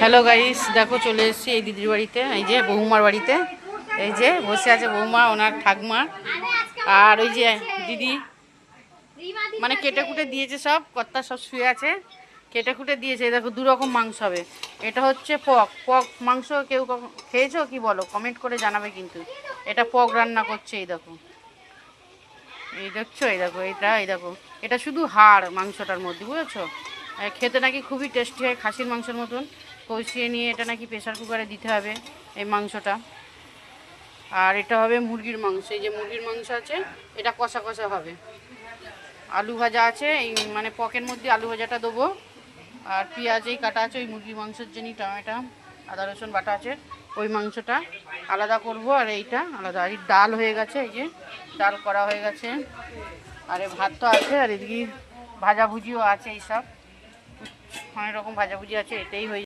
Hello guys, দেখো চলে এসেছি এই দিদির বাড়িতে, এই যে বৌমার বাড়িতে। এই যে বসে আছে বৌমা, ওনার ঠাকমা, আর ওই যে দিদি মানে কেটে কুটে দিয়েছে, সব কর্তা সব শুয়ে আছে, কেটে কুটে দিয়েছে। দেখো দু রকম মাংস হবে। এটা হচ্ছে পক পক মাংস, কেউ খেয়েছো কি বলো, কমেন্ট করে জানাবে কিন্তু। এটা পক রান্না করছে, এই দেখো, এই দেখছো, এই দেখো এটা, এই দেখো এটা শুধু হাড় মাংসটার মধ্যে, বুঝেছো? খেতে নাকি খুবই টেস্টি হয়, খাসির মাংসের মতন। কষিয়ে নিয়ে এটা নাকি প্রেশার কুকারে দিতে হবে এই মাংসটা। আর এটা হবে মুরগির মাংস, এই যে মুরগির মাংস আছে, এটা কষা কষা হবে। আলু ভাজা আছে, এই মানে পকের মধ্যে আলু ভাজাটা দেবো। আর পেঁয়াজেই কাটা আছে ওই মুরগির মাংসের জন্য, টমেটো আদা রসুন বাটা আছে, ওই মাংসটা আলাদা করব। আর এইটা আলাদা। আর ডাল হয়ে গেছে, এই যে ডাল করা হয়ে গেছে। আর ভাত তো আছে, আর এদিকে ভাজাভুজিও আছে, এইসব অনেক রকম ভাজাভুজি আছে, এটাই হয়ে